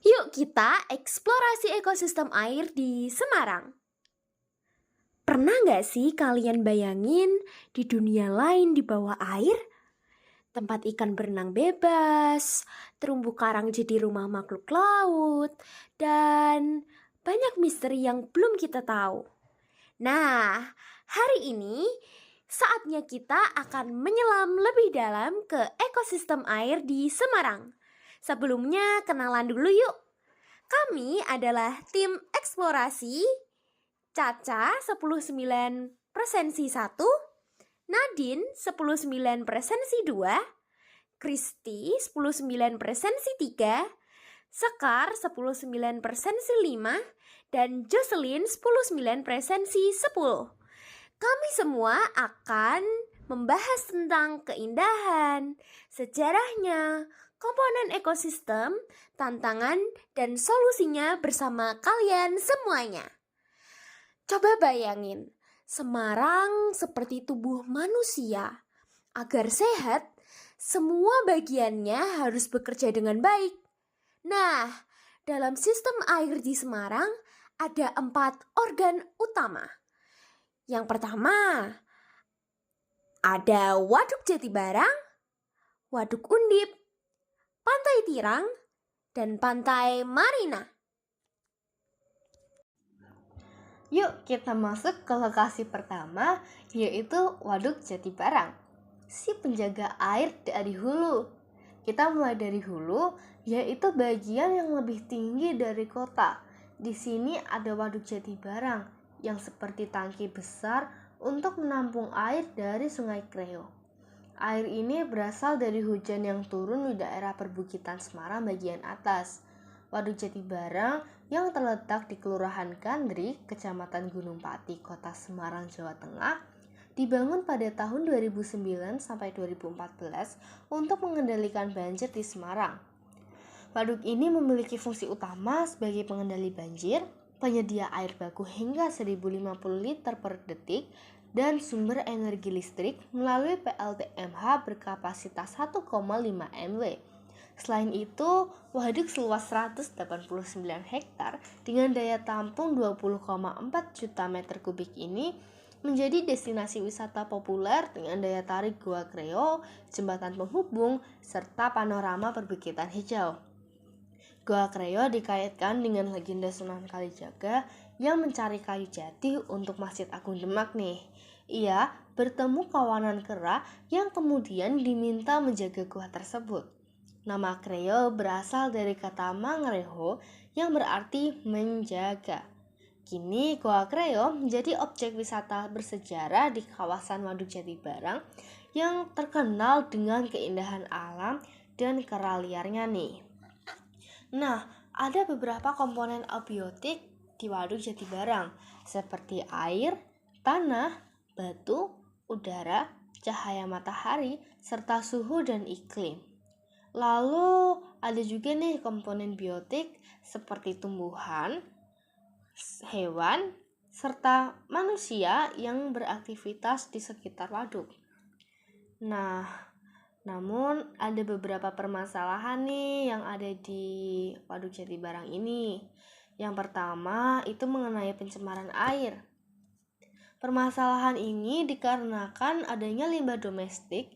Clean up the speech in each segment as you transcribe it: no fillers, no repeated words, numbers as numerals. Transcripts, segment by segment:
Yuk kita eksplorasi ekosistem air di Semarang. Pernah nggak sih kalian bayangin di dunia lain di bawah air? Tempat ikan berenang bebas, terumbu karang jadi rumah makhluk laut, dan banyak misteri yang belum kita tahu. Nah, hari ini saatnya kita akan menyelam lebih dalam ke ekosistem air di Semarang. Sebelumnya kenalan dulu yuk. Kami adalah tim eksplorasi Caca 109 presensi 1, Nadine 109 presensi 2, Kristi 109 presensi 3, Sekar 109 presensi 5, dan Jocelyn 109 presensi 10. Kami semua akan membahas tentang keindahan, sejarahnya, komponen ekosistem, tantangan, dan solusinya bersama kalian semuanya. Coba bayangin, Semarang seperti tubuh manusia. Agar sehat, semua bagiannya harus bekerja dengan baik. Nah, dalam sistem air di Semarang ada 4 organ utama. Yang pertama, ada Waduk Jatibarang, Waduk Undip, Pantai Tirang, dan Pantai Marina. Yuk kita masuk ke lokasi pertama, yaitu Waduk Jatibarang, si penjaga air dari hulu. Kita mulai dari hulu, yaitu bagian yang lebih tinggi dari kota. Di sini ada Waduk Jatibarang yang seperti tangki besar untuk menampung air dari Sungai Kreo. Air ini berasal dari hujan yang turun di daerah perbukitan Semarang bagian atas. Waduk Jatibarang yang terletak di Kelurahan Kandri, Kecamatan Gunung Pati, Kota Semarang, Jawa Tengah, dibangun pada tahun 2009 sampai 2014 untuk mengendalikan banjir di Semarang. Waduk ini memiliki fungsi utama sebagai pengendali banjir, penyedia air baku hingga 1050 liter per detik, dan sumber energi listrik melalui PLTMH berkapasitas 1,5 MW. Selain itu, waduk seluas 189 hektar dengan daya tampung 20,4 juta meter kubik ini menjadi destinasi wisata populer dengan daya tarik Gua Kreo, jembatan penghubung, serta panorama perbukitan hijau. Gua Kreo dikaitkan dengan legenda Sunan Kalijaga yang mencari kayu jati untuk Masjid Agung Demak nih. Ia bertemu kawanan kera yang kemudian diminta menjaga gua tersebut. Nama Kreo berasal dari kata Mangreho yang berarti menjaga. Kini Gua Kreo menjadi objek wisata bersejarah di kawasan Waduk Jatibarang yang terkenal dengan keindahan alam dan kera liarnya nih. Nah, ada beberapa komponen abiotik di Waduk Jatibarang seperti air, tanah, batu, udara, cahaya matahari, serta suhu dan iklim. Lalu ada juga nih komponen biotik seperti tumbuhan, hewan, serta manusia yang beraktivitas di sekitar waduk. Nah, namun ada beberapa permasalahan nih yang ada di Waduk Jatibarang ini. Yang pertama itu mengenai pencemaran air. Permasalahan ini dikarenakan adanya limbah domestik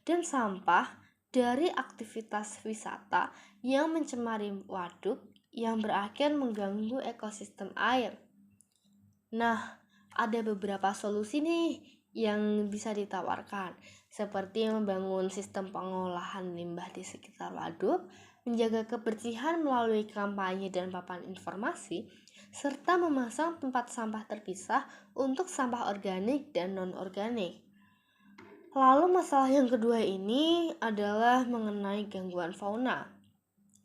dan sampah dari aktivitas wisata yang mencemari waduk yang berakhir mengganggu ekosistem air. Nah, ada beberapa solusi nih yang bisa ditawarkan, seperti membangun sistem pengolahan limbah di sekitar waduk, menjaga kebersihan melalui kampanye dan papan informasi, serta memasang tempat sampah terpisah untuk sampah organik dan non-organik. Lalu masalah yang kedua ini adalah mengenai gangguan fauna.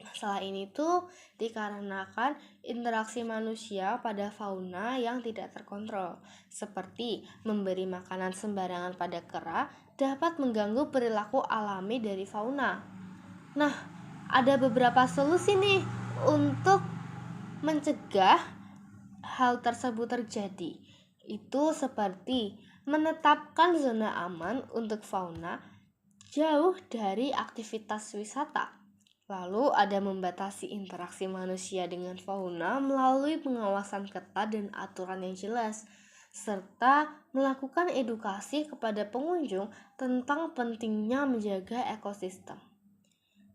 Masalah ini tuh dikarenakan interaksi manusia pada fauna yang tidak terkontrol, seperti memberi makanan sembarangan pada kera dapat mengganggu perilaku alami dari fauna. Nah, ada beberapa solusi nih untuk mencegah hal tersebut terjadi. Itu seperti menetapkan zona aman untuk fauna jauh dari aktivitas wisata. Lalu ada membatasi interaksi manusia dengan fauna melalui pengawasan ketat dan aturan yang jelas, serta melakukan edukasi kepada pengunjung tentang pentingnya menjaga ekosistem.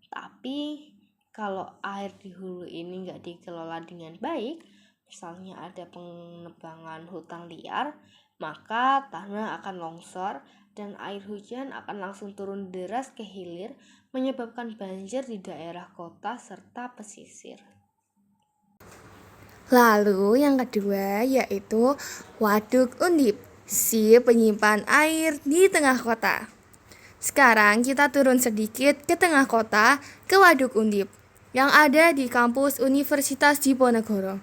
Tapi kalau air di hulu ini nggak dikelola dengan baik, misalnya ada penebangan hutan liar, maka tanah akan longsor dan air hujan akan langsung turun deras ke hilir, menyebabkan banjir di daerah kota serta pesisir. Lalu yang kedua yaitu Waduk Undip, si penyimpan air di tengah kota. Sekarang kita turun sedikit ke tengah kota ke Waduk Undip yang ada di kampus Universitas Diponegoro.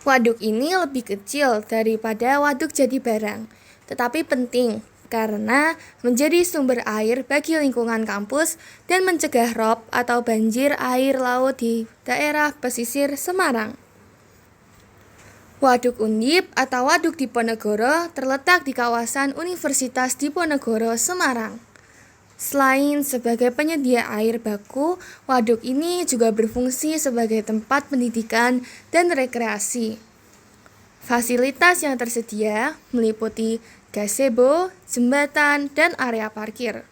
Waduk ini lebih kecil daripada Waduk Jatibarang, tetapi penting karena menjadi sumber air bagi lingkungan kampus dan mencegah rob atau banjir air laut di daerah pesisir Semarang. Waduk Undip atau Waduk Diponegoro terletak di kawasan Universitas Diponegoro, Semarang. Selain sebagai penyedia air baku, waduk ini juga berfungsi sebagai tempat pendidikan dan rekreasi. Fasilitas yang tersedia meliputi gazebo, jembatan, dan area parkir.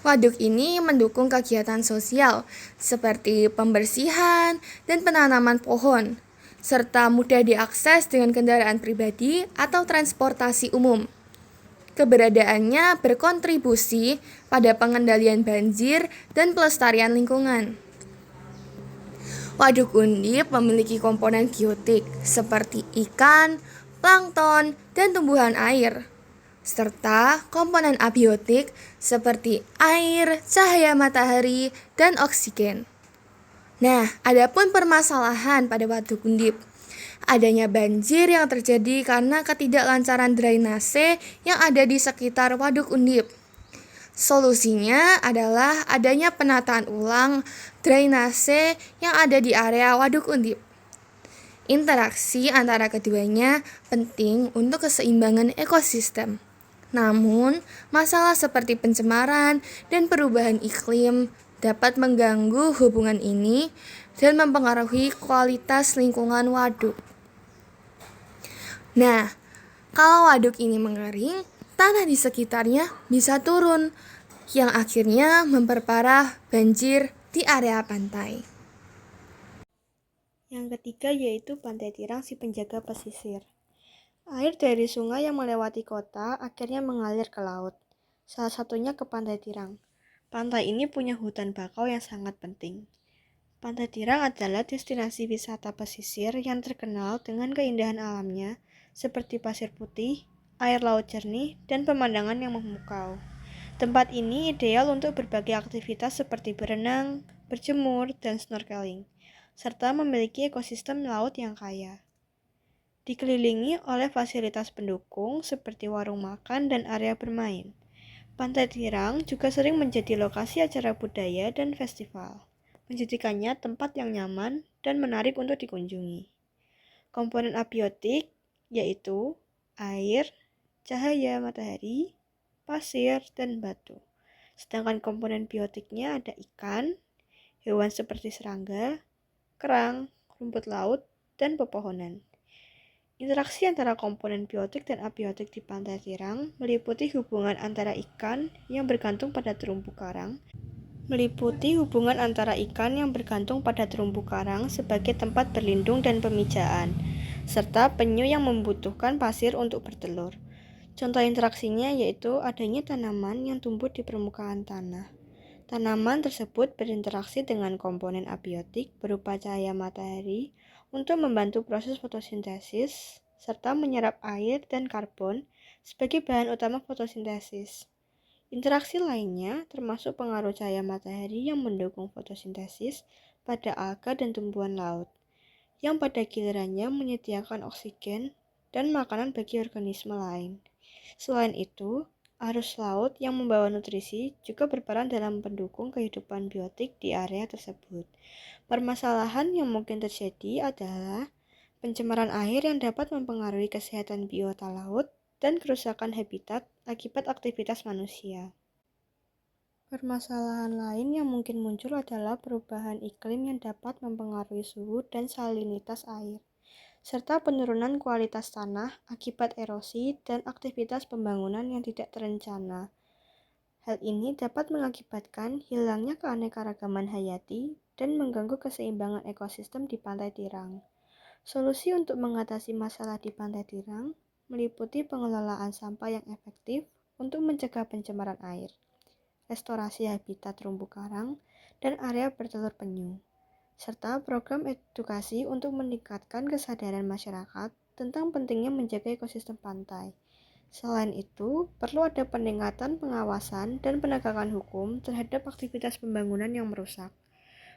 Waduk ini mendukung kegiatan sosial seperti pembersihan dan penanaman pohon, serta mudah diakses dengan kendaraan pribadi atau transportasi umum. Keberadaannya berkontribusi pada pengendalian banjir dan pelestarian lingkungan. Waduk Undip memiliki komponen biotik seperti ikan, plankton, dan tumbuhan air, serta komponen abiotik seperti air, cahaya matahari, dan oksigen. Nah, adapun permasalahan pada Waduk Undip, adanya banjir yang terjadi karena ketidaklancaran drainase yang ada di sekitar Waduk Undip. Solusinya adalah adanya penataan ulang drainase yang ada di area Waduk Undip. Interaksi antara keduanya penting untuk keseimbangan ekosistem. Namun, masalah seperti pencemaran dan perubahan iklim dapat mengganggu hubungan ini dan mempengaruhi kualitas lingkungan waduk. Nah, kalau waduk ini mengering, tanah di sekitarnya bisa turun, yang akhirnya memperparah banjir di area pantai. Yang ketiga yaitu Pantai Tirang si penjaga pesisir. Air dari sungai yang melewati kota akhirnya mengalir ke laut, salah satunya ke Pantai Tirang. Pantai ini punya hutan bakau yang sangat penting. Pantai Tirang adalah destinasi wisata pesisir yang terkenal dengan keindahan alamnya, seperti pasir putih, air laut jernih, dan pemandangan yang memukau. Tempat ini ideal untuk berbagai aktivitas seperti berenang, berjemur, dan snorkeling, serta memiliki ekosistem laut yang kaya. Dikelilingi oleh fasilitas pendukung seperti warung makan dan area bermain. Pantai Tirang juga sering menjadi lokasi acara budaya dan festival, menjadikannya tempat yang nyaman dan menarik untuk dikunjungi. Komponen abiotik yaitu air, cahaya matahari, pasir, dan batu. Sedangkan komponen biotiknya ada ikan, hewan seperti serangga, kerang, rumput laut, dan pepohonan. Interaksi antara komponen biotik dan abiotik di Pantai Tirang meliputi hubungan antara ikan yang bergantung pada terumbu karang sebagai tempat berlindung dan pemijaan, serta penyu yang membutuhkan pasir untuk bertelur. Contoh interaksinya yaitu adanya tanaman yang tumbuh di permukaan tanah. Tanaman tersebut berinteraksi dengan komponen abiotik berupa cahaya matahari untuk membantu proses fotosintesis serta menyerap air dan karbon sebagai bahan utama fotosintesis. Interaksi lainnya termasuk pengaruh cahaya matahari yang mendukung fotosintesis pada alga dan tumbuhan laut, yang pada gilirannya menyediakan oksigen dan makanan bagi organisme lain. Selain itu, arus laut yang membawa nutrisi juga berperan dalam mendukung kehidupan biotik di area tersebut. Permasalahan yang mungkin terjadi adalah pencemaran air yang dapat mempengaruhi kesehatan biota laut dan kerusakan habitat akibat aktivitas manusia. Permasalahan lain yang mungkin muncul adalah perubahan iklim yang dapat mempengaruhi suhu dan salinitas air, serta penurunan kualitas tanah akibat erosi dan aktivitas pembangunan yang tidak terencana. Hal ini dapat mengakibatkan hilangnya keanekaragaman hayati dan mengganggu keseimbangan ekosistem di Pantai Tirang. Solusi untuk mengatasi masalah di Pantai Tirang meliputi pengelolaan sampah yang efektif untuk mencegah pencemaran air, restorasi habitat terumbu karang dan area bertelur penyu, serta program edukasi untuk meningkatkan kesadaran masyarakat tentang pentingnya menjaga ekosistem pantai. Selain itu, perlu ada peningkatan pengawasan dan penegakan hukum terhadap aktivitas pembangunan yang merusak,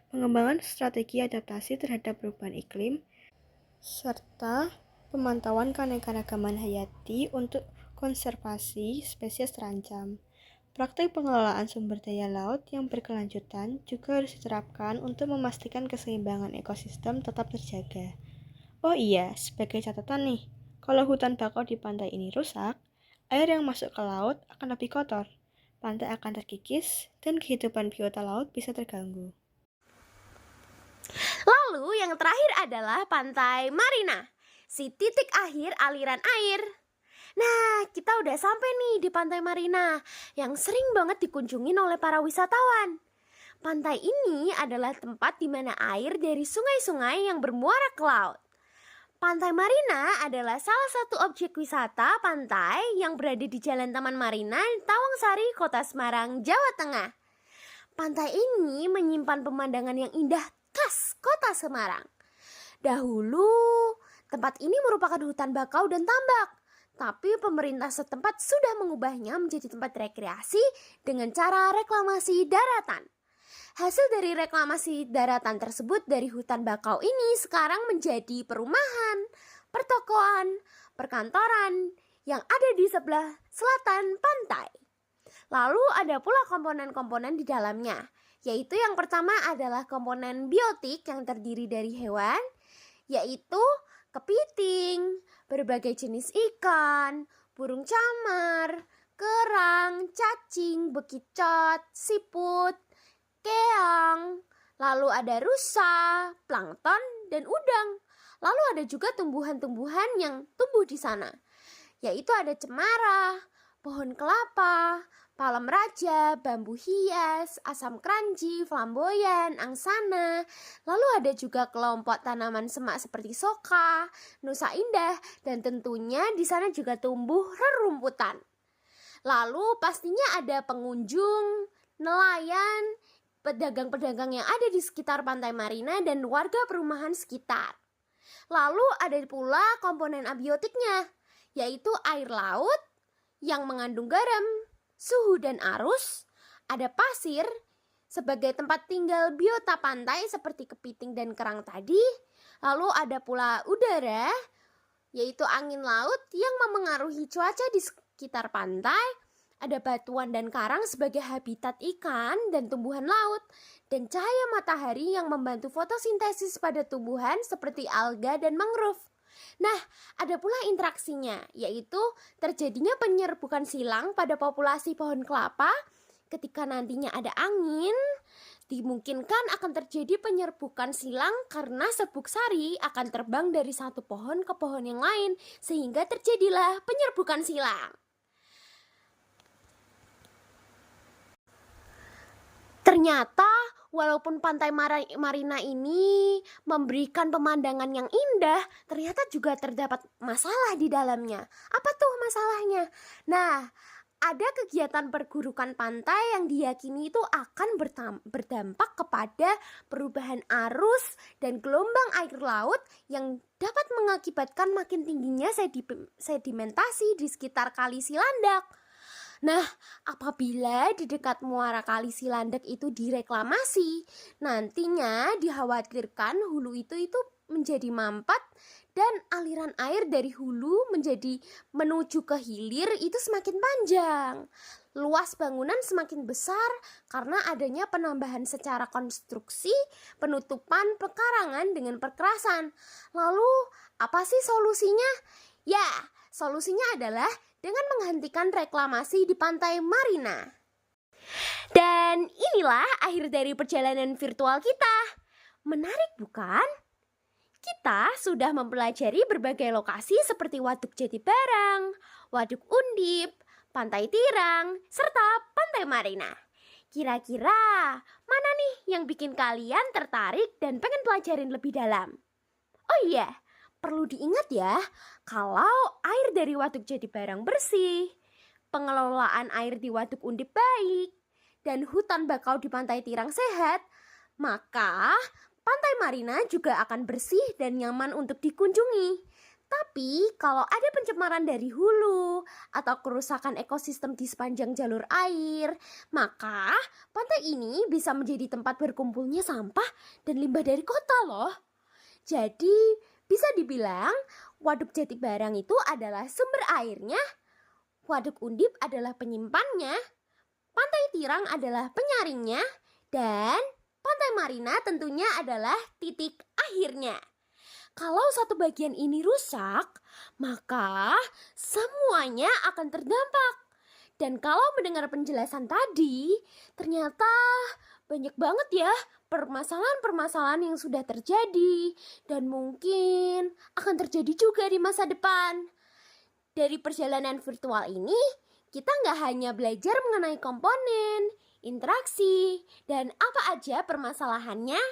pengembangan strategi adaptasi terhadap perubahan iklim, serta pemantauan keanekaragaman hayati untuk konservasi spesies terancam. Praktik pengelolaan sumber daya laut yang berkelanjutan juga harus diterapkan untuk memastikan keseimbangan ekosistem tetap terjaga. Oh iya, sebagai catatan nih, kalau hutan bakau di pantai ini rusak, air yang masuk ke laut akan lebih kotor, pantai akan terkikis, dan kehidupan biota laut bisa terganggu. Lalu yang terakhir adalah Pantai Marina, si titik akhir aliran air. Nah, kita udah sampai nih di Pantai Marina yang sering banget dikunjungin oleh para wisatawan. Pantai ini adalah tempat di mana air dari sungai-sungai yang bermuara ke laut. Pantai Marina adalah salah satu objek wisata pantai yang berada di Jalan Taman Marina, Tawangsari, Kota Semarang, Jawa Tengah. Pantai ini menyimpan pemandangan yang indah khas Kota Semarang. Dahulu, tempat ini merupakan hutan bakau dan tambak, tapi pemerintah setempat sudah mengubahnya menjadi tempat rekreasi dengan cara reklamasi daratan. Hasil dari reklamasi daratan tersebut dari hutan bakau ini sekarang menjadi perumahan, pertokoan, perkantoran yang ada di sebelah selatan pantai. Lalu ada pula komponen-komponen di dalamnya, yaitu yang pertama adalah komponen biotik yang terdiri dari hewan, yaitu kepiting, berbagai jenis ikan, burung camar, kerang, cacing, bekicot, siput, keong, lalu ada rusa, plankton, dan udang. Lalu ada juga tumbuhan-tumbuhan yang tumbuh di sana, yaitu ada cemara, pohon kelapa, palem raja, bambu hias, asam kranji, flamboyan, angsana. Lalu ada juga kelompok tanaman semak seperti soka, nusa indah, dan tentunya di sana juga tumbuh rerumputan. Lalu pastinya ada pengunjung, nelayan, pedagang-pedagang yang ada di sekitar Pantai Marina dan warga perumahan sekitar. Lalu ada pula komponen abiotiknya, yaitu air laut yang mengandung garam, suhu dan arus, ada pasir sebagai tempat tinggal biota pantai seperti kepiting dan kerang tadi. Lalu ada pula udara, yaitu angin laut yang memengaruhi cuaca di sekitar pantai. Ada batuan dan karang sebagai habitat ikan dan tumbuhan laut, dan cahaya matahari yang membantu fotosintesis pada tumbuhan seperti alga dan mangrove. Nah, ada pula interaksinya, yaitu terjadinya penyerbukan silang pada populasi pohon kelapa. Ketika nantinya ada angin, dimungkinkan akan terjadi penyerbukan silang karena serbuk sari akan terbang dari satu pohon ke pohon yang lain, sehingga terjadilah penyerbukan silang. Ternyata walaupun Pantai Marina ini memberikan pemandangan yang indah, ternyata juga terdapat masalah di dalamnya. Apa tuh masalahnya? Nah, ada kegiatan perburukan pantai yang diyakini itu akan berdampak kepada perubahan arus dan gelombang air laut yang dapat mengakibatkan makin tingginya sedimentasi di sekitar Kali Silandak. Nah, apabila di dekat muara Kali Silandak itu direklamasi, nantinya dikhawatirkan hulu itu menjadi mampet dan aliran air dari hulu menuju ke hilir itu semakin panjang. Luas bangunan semakin besar karena adanya penambahan secara konstruksi, penutupan pekarangan dengan perkerasan. Lalu, apa sih solusinya? Ya, solusinya adalah dengan menghentikan reklamasi di Pantai Marina. Dan inilah akhir dari perjalanan virtual kita. Menarik bukan? Kita sudah mempelajari berbagai lokasi seperti Waduk Jatibarang, Waduk Undip, Pantai Tirang, serta Pantai Marina. Kira-kira mana nih yang bikin kalian tertarik dan pengen pelajarin lebih dalam? Oh iya, perlu diingat ya, kalau air dari Waduk Jatibarang bersih, pengelolaan air di Waduk Undip baik, dan hutan bakau di Pantai Tirang sehat, maka Pantai Marina juga akan bersih dan nyaman untuk dikunjungi. Tapi kalau ada pencemaran dari hulu atau kerusakan ekosistem di sepanjang jalur air, maka pantai ini bisa menjadi tempat berkumpulnya sampah dan limbah dari kota loh. Jadi bisa dibilang Waduk Jatibarang itu adalah sumber airnya, Waduk Undip adalah penyimpannya, Pantai Tirang adalah penyaringnya, dan Pantai Marina tentunya adalah titik akhirnya. Kalau satu bagian ini rusak, maka semuanya akan terdampak. Dan kalau mendengar penjelasan tadi, ternyata banyak banget ya permasalahan-permasalahan yang sudah terjadi dan mungkin akan terjadi juga di masa depan. Dari perjalanan virtual ini, kita nggak hanya belajar mengenai komponen, interaksi, dan apa aja permasalahannya,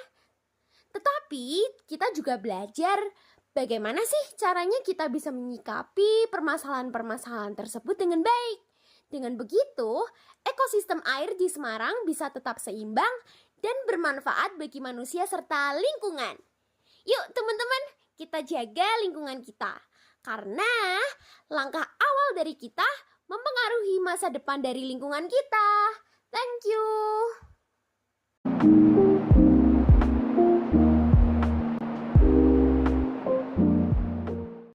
tetapi kita juga belajar bagaimana sih caranya kita bisa menyikapi permasalahan-permasalahan tersebut dengan baik. Dengan begitu, ekosistem air di Semarang bisa tetap seimbang dan bermanfaat bagi manusia serta lingkungan. Yuk teman-teman, kita jaga lingkungan kita. Karena langkah awal dari kita mempengaruhi masa depan dari lingkungan kita. Thank you.